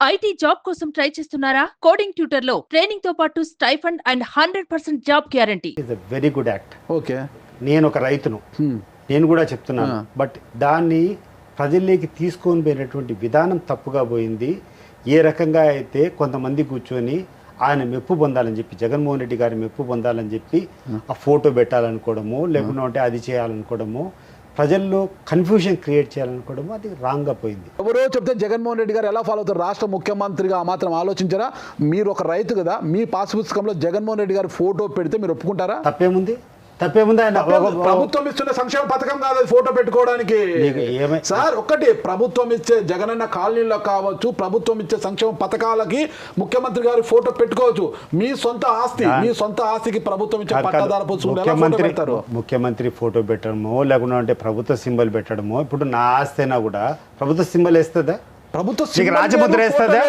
IT job కోసం try చేస్తున్నారా? Coding tutor లో ట్రైనింగ్ తో పాటు stipend and 100% job guarantee. Is a very good act. Okay, నేను ఒక రైతును, నేను కూడా చెప్తున్నాను. బట్ దాన్ని ప్రజల్లోకి తీసుకొని పోయినటువంటి విధానం తప్పుగా పోయింది. ఏ రకంగా అయితే కొంతమంది కూర్చొని ఆయన మెప్పు పొందాలని చెప్పి, జగన్మోహన్ రెడ్డి గారి మెప్పు పొందాలని చెప్పి ఆ ఫోటో పెట్టాలనుకోవడము, లేకుంటే అది చేయాలనుకోవడము, ప్రజల్లో కన్ఫ్యూజన్ క్రియేట్ చేయాలనుకోవడము, అది రాంగ్గా పోయింది. ఎవరో చెప్తే జగన్మోహన్ రెడ్డి గారు ఎలా ఫాలో అవుతారు? రాష్ట్ర ముఖ్యమంత్రిగా ఆ మాత్రం ఆలోచించారా? మీరు ఒక రైతు కదా, మీ పాస్ పుస్తకంలో జగన్మోహన్ రెడ్డి గారు ఫోటో పెడితే మీరు ఒప్పుకుంటారా? తప్పేముంది? ఆయన ప్రభుత్వం ఇస్తున్న సంక్షేమ పథకం కాదు అది ఫోటో పెట్టుకోవడానికి. సార్ ఒక్కటి, ప్రభుత్వం ఇచ్చే జగనన్న కాలనీలో కావచ్చు, ప్రభుత్వం ఇచ్చే సంక్షేమ పథకాలకి ముఖ్యమంత్రి గారి ఫోటో పెట్టుకోవచ్చు. మీ సొంత ఆస్తికి ప్రభుత్వం ఇచ్చే పట్టాదారు ముఖ్యమంత్రి ఫోటో పెట్టడమో, లేకుంటే ప్రభుత్వ సింబల్ పెట్టడమో. ఇప్పుడు నా ఆస్తి అయినా కూడా ప్రభుత్వ సింబల్ వేస్తుందా? ప్రభుత్వం రాజముద్ర వేస్తుందా?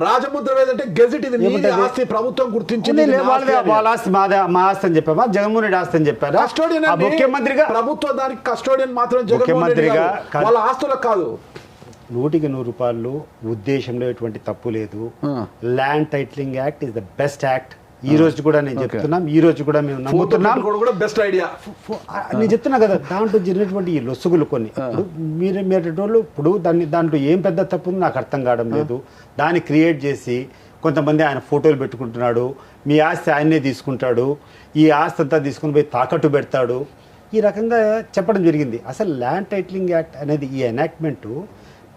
రాజముద్ర వేదంటే గెజిట్, ఇది మీ ఆస్తి, ప్రభుత్వం గుర్తించింది. వాళ్ళ ఆస్తి మా ఆస్తి అని చెప్పామా? జగన్మోహన్ రెడ్డి ఆస్తి అని చెప్పారా? కస్టోడియన్ ముఖ్యమంత్రిగా, ప్రభుత్వం దానికి కస్టోడియన్ మాత్రం జగన్మోహన్ రెడ్డి గారు, వాళ్ళ ఆస్తులకు కాదు. 100% ఉద్దేశంలో ఎటువంటి తప్పు లేదు. Land titling act is the best act. ఈ రోజు కూడా నేను చెప్తున్నాం, ఈ రోజు కూడా మేము నమ్ముతున్నాం. బెస్ట్ ఐడియా నేను చెప్తున్నా కదా. దాంట్లో జరిగినటువంటి ఈ లొసుగులు కొన్ని, మీరు ఇప్పుడు దాంట్లో ఏం పెద్ద తప్పు ఉంది నాకు అర్థం కావడం లేదు. దాన్ని క్రియేట్ చేసి కొంతమంది ఆయన ఫోటోలు పెట్టుకుంటున్నాడు, మీ ఆస్తి ఆయన్నే తీసుకుంటాడు, ఈ ఆస్తి అంతా తీసుకుని పోయి తాకట్టు పెడతాడు, ఈ రకంగా చెప్పడం జరిగింది. అసలు ల్యాండ్ టైటిలింగ్ యాక్ట్ అనేది, ఈ ఎనాక్ట్మెంటు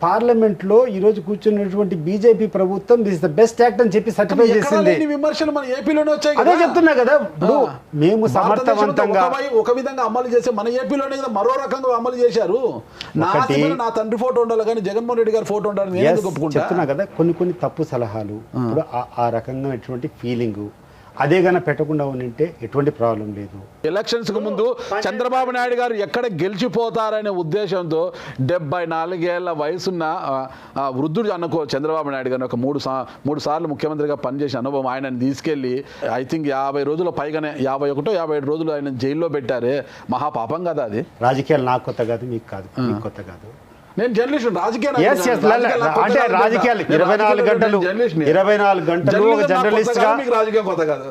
పార్లమెంట్లో ఈ రోజు కూర్చున్నటువంటి బీజేపీ ప్రభుత్వం దిస్ ద బెస్ట్ యాక్ట్ అని చెప్పి సర్టిఫై చేసింది. విమర్శలు మన ఏపీలోనే వచ్చాయి. అదే చెప్తున్నా కదా. ఇప్పుడు మేము సమర్థవంతంగా ఒక విధంగా అమలు చేసే, మన ఏపీలోనే కదా మరో రకంగా అమలు చేశారు. నా తండ్రి ఫోటో ఉండాలి కానీ జగన్మోహన్ రెడ్డి గారి ఫోటో ఉండాలి చెప్తున్నా కదా. కొన్ని తప్పు సలహాలు, ఇప్పుడు ఆ రకంగా ఫీలింగు అదే గాన పెట్టకుండా ఉంటే ఎటువంటి ప్రాబ్లం లేదు. ఎలక్షన్స్ కు ముందు చంద్రబాబు నాయుడు గారు ఎక్కడ గెలిచిపోతారనే ఉద్దేశంతో 74 ఏళ్ల వయసున్న వృద్ధుడు అనుకో చంద్రబాబు నాయుడు గారిని ఒక మూడు సార్లు ముఖ్యమంత్రిగా పనిచేసిన అనుభవం ఆయనను తీసుకెళ్లి ఐ థింక్ 50 రోజుల పైగానే 51-57 రోజులు ఆయన జైల్లో పెట్టారే, మహాపాపం కదా అది. రాజకీయాలు నాకు కొత్త కాదు, మీకు కాదు, మీకు కొత్త కాదు. నేను జర్నలిస్ట్, రాజకీయాలు 24 గంటలు ఒక జర్నలిస్ట్ గా రాజకీయం కొత్త కాదు.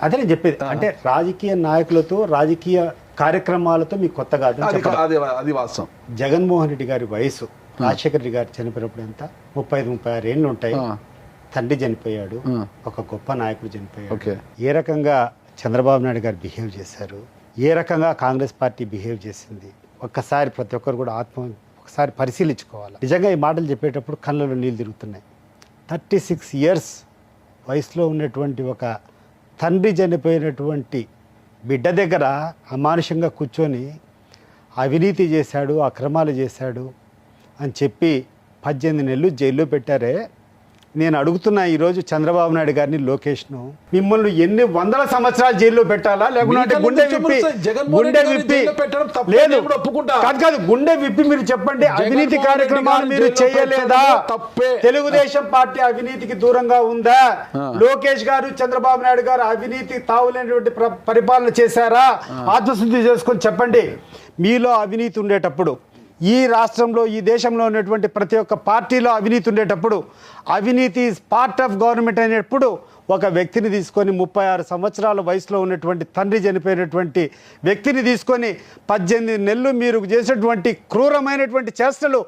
అదే నేను చెప్పేది. అంటే రాజకీయ నాయకులతో, రాజకీయ కార్యక్రమాలతో మీకు కొత్త కాదు. అది వాస్తవం. జగన్మోహన్ రెడ్డి గారి వయసు రాజశేఖర రెడ్డి గారు చనిపోయినప్పుడు ఎంత 35-36 ఏళ్ళు ఉంటాయి. తండ్రి చనిపోయాడు, ఒక గొప్ప నాయకుడు చనిపోయాడు. ఏ రకంగా చంద్రబాబు నాయుడు గారు బిహేవ్ చేశారు, ఏ రకంగా కాంగ్రెస్ పార్టీ బిహేవ్ చేసింది, ఒక్కసారి ప్రతి ఒక్కరు కూడా ఒకసారి పరిశీలించుకోవాలి. నిజంగా ఈ మాటలు చెప్పేటప్పుడు కళ్ళలో నీళ్ళు తిరుగుతున్నాయి. 36 years వయసులో ఉన్నటువంటి ఒక తండ్రి చనిపోయినటువంటి బిడ్డ దగ్గర అమానుషంగా కూర్చొని అవినీతి చేశాడు, అక్రమాలు చేశాడు అని చెప్పి 18 నెలలు జైల్లో పెట్టారే. నేను అడుగుతున్నా ఈరోజు చంద్రబాబు నాయుడు గారిని, లోకేష్ను, మిమ్మల్ని ఎన్ని వందల సంవత్సరాలు జైల్లో పెట్టాలా? లేకుంటే గుండె విప్పి లేదు కాదు గుండె విప్పి మీరు చెప్పండి, అవినీతి కార్యక్రమాలు మీరు చేయలేదా? తెలుగుదేశం పార్టీ అవినీతికి దూరంగా ఉందా? లోకేష్ గారు, చంద్రబాబు నాయుడు గారు అవినీతి తావులేనటువంటి పరిపాలన చేశారా? ఆత్మశుద్ధి చేసుకొని చెప్పండి. మీలో అవినీతి ఉండేటప్పుడు, ఈ రాష్ట్రంలో, ఈ దేశంలో ఉన్నటువంటి ప్రతి ఒక్క పార్టీలో అవినీతి ఉండేటప్పుడు, అవినీతి ఈజ్ పార్ట్ ఆఫ్ గవర్నమెంట్ అనేటప్పుడు ఒక వ్యక్తిని తీసుకొని 36 సంవత్సరాల వయసులో ఉన్నటువంటి తండ్రి చనిపోయినటువంటి వ్యక్తిని తీసుకొని 18 నెలలు మీరు చేసినటువంటి క్రూరమైనటువంటి చేష్టలు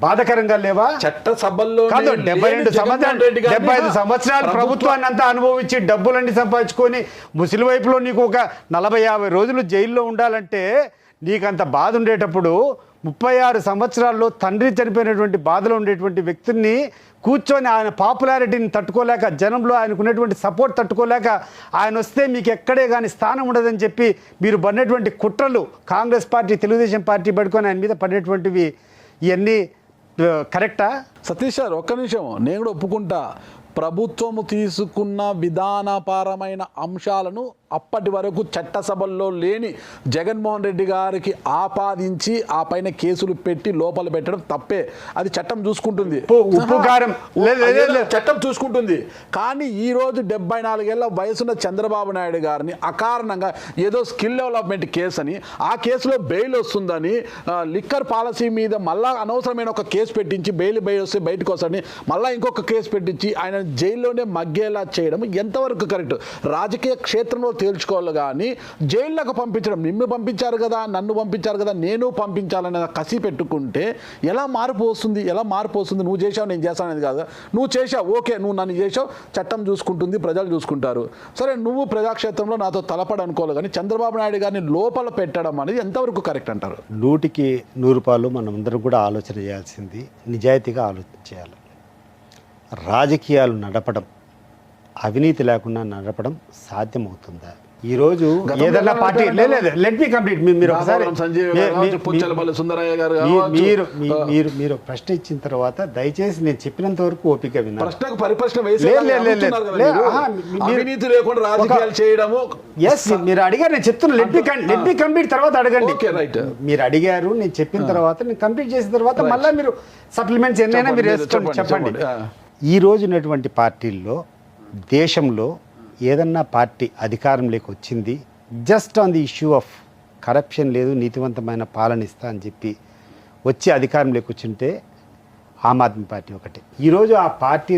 బాధకరంగా లేవా? చట్టసభల్లో కాదు, 75 సంవత్సరాలు ప్రభుత్వాన్ని అంతా అనుభవించి డబ్బులన్నీ సంపాదించుకొని ముసలి వైపులో నీకు ఒక 40-50 రోజులు జైల్లో ఉండాలంటే నీకంత బాధ ఉండేటప్పుడు 36 సంవత్సరాల్లో తండ్రి చనిపోయినటువంటి బాధలో ఉండేటువంటి వ్యక్తిని కూర్చొని ఆయన పాపులారిటీని తట్టుకోలేక, జనంలో ఆయనకు ఉన్నటువంటి సపోర్ట్ తట్టుకోలేక ఆయన వస్తే మీకు ఎక్కడే కానీ స్థానం ఉండదని చెప్పి మీరు పడినటువంటి కుట్రలు, కాంగ్రెస్ పార్టీ, తెలుగుదేశం పార్టీ పడుకొని ఆయన మీద పడినటువంటివి, ఇవన్నీ కరెక్టా? సతీష్ సార్ ఒక్క నిమిషం, నేను కూడా ఒప్పుకుంటా. ప్రభుత్వము తీసుకున్న విధానపరమైన అంశాలను అప్పటి వరకు చట్టసభల్లో లేని జగన్మోహన్ రెడ్డి గారికి ఆపాదించి ఆ పైన కేసులు పెట్టి లోపల పెట్టడం తప్పే. అది చట్టం చూసుకుంటుంది, ఉప్పు కారం చట్టం చూసుకుంటుంది. కానీ ఈ రోజు 74 ఏళ్ల వయసున్న చంద్రబాబు నాయుడు గారిని అకారణంగా ఏదో స్కిల్ డెవలప్మెంట్ కేసు అని, ఆ కేసులో బెయిల్ వస్తుందని, లిక్కర్ పాలసీ మీద మళ్ళా అనవసరమైన ఒక కేసు పెట్టించి బెయిల్ వస్తే బయటకు వస్తాడని మళ్ళీ ఇంకొక కేసు పెట్టించి ఆయన జైల్లోనే మగ్గేలా చేయడం ఎంతవరకు కరెక్ట్? రాజకీయ క్షేత్రంలో తేల్చుకోవాలి కానీ జైల్లోకి పంపించడం, నిన్ను పంపించారు కదా, నన్ను పంపించారు కదా, నేను పంపించాలనే కసి పెట్టుకుంటే ఎలా మార్పు వస్తుంది? ఎలా మార్పు వస్తుంది? నువ్వు చేసావు నేను చేస్తాను అనేది కాదు. నువ్వు చేసావు, ఓకే, నువ్వు నన్ను చేసావు, చట్టం చూసుకుంటుంది, ప్రజలు చూసుకుంటారు. సరే, నువ్వు ప్రజాక్షేత్రంలో నాతో తలపడి అనుకోవాలి కానీ చంద్రబాబు నాయుడు గారిని లోపల పెట్టడం అనేది ఎంతవరకు కరెక్ట్ అంటారు? 100కి 100 రూపాయలు మనం అందరం కూడా ఆలోచన చేయాల్సింది, నిజాయితీగా ఆలోచన చేయాలి. రాజకీయాలు నడపడం, అవినీతి లేకుండా నడపడం సాధ్యమవుతుందా? ఈరోజు ఏదైనా పార్టీ లెట్ మీ కంప్లీట్. మీరు ఒకసారి మీరు ప్రశ్న ఇచ్చిన తర్వాత దయచేసి నేను చెప్పినంత వరకు ఓపిక విన్నారు. మీరు అడిగారు, నేను చెప్తున్నా. లెట్ మీ కంప్లీట్ తర్వాత అడగండి. మీరు అడిగారు, నేను చెప్పిన తర్వాత నేను కంప్లీట్ చేసిన తర్వాత మళ్ళీ మీరు సప్లిమెంట్స్ ఎన్నైనా మీరు వేసుకోండి, చెప్పండి. ఈ రోజు ఉన్నటువంటి పార్టీల్లో దేశంలో ఏదన్నా పార్టీ అధికారంలోకి వచ్చింది just on the issue of corruption లేదు, నీతివంతమైన పాలన ఇస్తా అని చెప్పి వచ్చి అధికారంలోకి వచ్చింటే ఆమ్ ఆద్మీ పార్టీ ఒకటి. ఈరోజు ఆ పార్టీ